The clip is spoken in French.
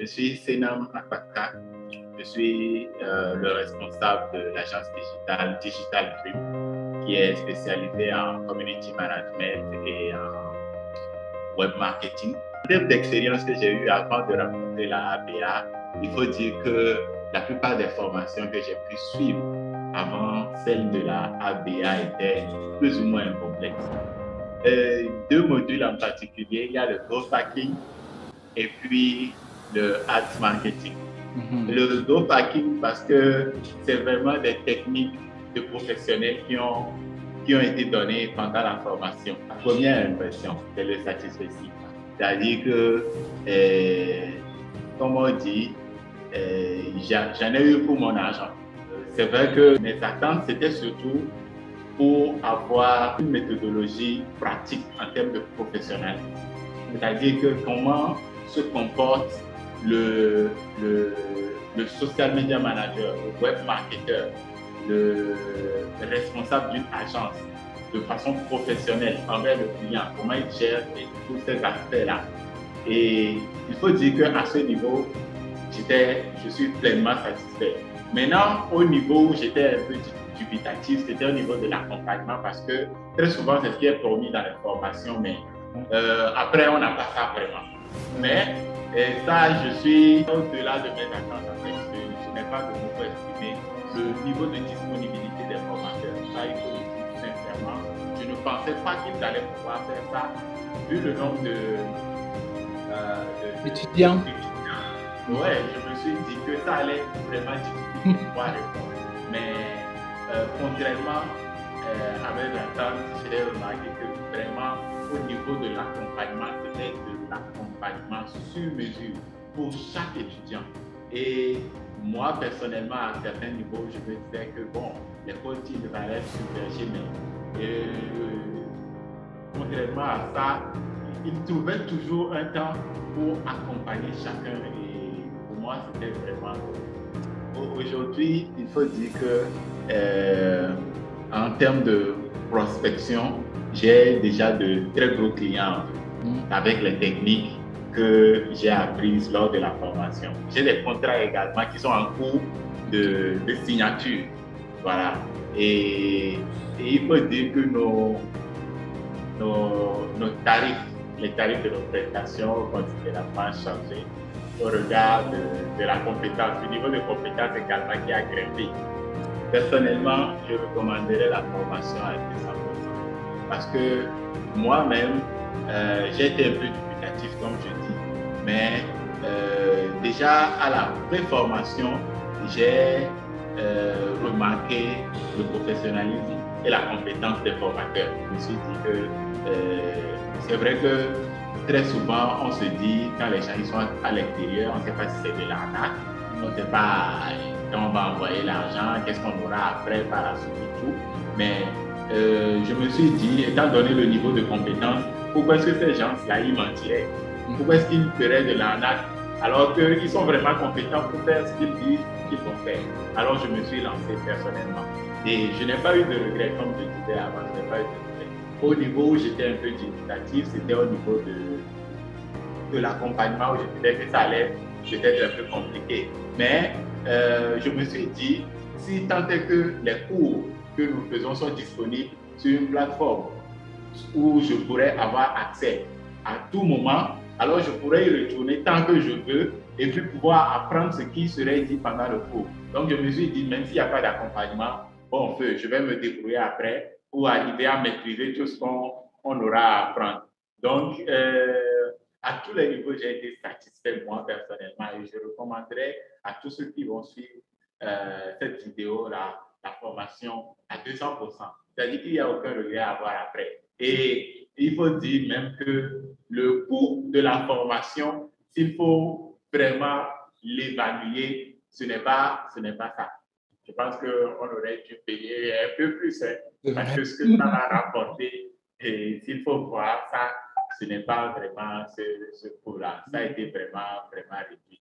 Je suis Senam Akpaka. Je suis le responsable de l'agence digitale Digital Dream, qui est spécialisée en community management et en web marketing. En termes d'expérience que j'ai eue avant de rencontrer la ABA, il faut dire que la plupart des formations que j'ai pu suivre avant celle de la ABA étaient plus ou moins complexes. Deux modules en particulier, il y a le growth hacking et puis le ads marketing. Le growth hacking, parce que c'est vraiment des techniques de professionnels qui ont été données pendant la formation. La première impression, c'est le satisfait. C'est-à-dire que, comme on dit, j'en ai eu pour mon argent. C'est vrai que mes attentes, c'était surtout pour avoir une méthodologie pratique en termes de professionnalisme. C'est-à-dire que comment se comporte le social media manager, le web marketer, le responsable d'une agence de façon professionnelle envers le client, comment il gère tous ces aspects-là. Et il faut dire qu'à ce niveau, je suis pleinement satisfait. Maintenant, au niveau où j'étais un peu dubitatif, c'était au niveau de l'accompagnement parce que très souvent, c'est ce qui est promis dans les formations, mais après, on n'a pas ça vraiment. Mais ça, je suis au-delà de mes attentes. Je n'ai pas de mots pour exprimer le niveau de disponibilité des formateurs. Ça, il faut le dire sincèrement. Je ne pensais pas qu'ils allaient pouvoir faire ça, vu le nombre d'étudiants. Ouais, je me suis dit que ça allait être vraiment difficile de pouvoir répondre. Mais contrairement à mes attentes, j'ai remarqué que vraiment au niveau de l'accompagnement, c'était de l'accompagnement sur mesure pour chaque étudiant. Et moi, personnellement, à certains niveaux, je me disais que bon, les coachings allaient être submergés, mais contrairement à ça, ils trouvaient toujours un temps pour accompagner chacun. Et pour moi, c'était vraiment... Aujourd'hui, il faut dire que en termes de prospection, j'ai déjà de très gros clients avec les techniques que j'ai apprises lors de la formation. J'ai des contrats également qui sont en cours de signature. Voilà. Et il faut dire que nos tarifs, les tarifs de nos prestations ont considérablement changé au regard de la compétence, du niveau de compétence également qui a grimpé. Personnellement, je recommanderais la formation à 200% parce que moi-même, j'ai été un peu dubitatif, comme je dis, mais déjà à la pré-formation, j'ai remarqué le professionnalisme et la compétence des formateurs. Je me suis dit que c'est vrai que très souvent, on se dit, quand les gens ils sont à l'extérieur, on ne sait pas si c'est de l'arnaque, on ne sait pas quand on va envoyer l'argent, qu'est-ce qu'on aura après par la suite et tout. Mais je me suis dit, étant donné le niveau de compétence, pourquoi est-ce que ces gens-là, ils mentiraient? Pourquoi est-ce qu'ils feraient de l'arnaque alors qu'ils sont vraiment compétents pour faire ce qu'ils disent qu'ils vont faire? Alors je me suis lancé personnellement. Et je n'ai pas eu de regrets, comme je disais avant, je n'ai pas eu de regrets. Au niveau où j'étais un peu dubitatif, c'était au niveau de l'accompagnement où je disais que ça allait peut-être un peu compliqué. Mais je me suis dit, si tant est que les cours que nous faisons sont disponibles sur une plateforme où je pourrais avoir accès à tout moment, alors je pourrais y retourner tant que je veux et puis pouvoir apprendre ce qui serait dit pendant le cours. Donc je me suis dit, même s'il n'y a pas d'accompagnement, bon feu, je vais me débrouiller après pour arriver à maîtriser tout ce qu'on aura à apprendre. Donc, à tous les niveaux, j'ai été satisfait moi personnellement et je recommanderais à tous ceux qui vont suivre cette vidéo, la formation à 200%. C'est-à-dire qu'il n'y a aucun regret à avoir après. Et il faut dire même que le coût de la formation, s'il faut vraiment l'évaluer, ce n'est pas ça. Je pense qu'on aurait dû payer un peu plus, parce que ce que ça va rapporter, et s'il faut voir ça, ce n'est pas vraiment ce coût-là. Ça a été vraiment, vraiment réduit.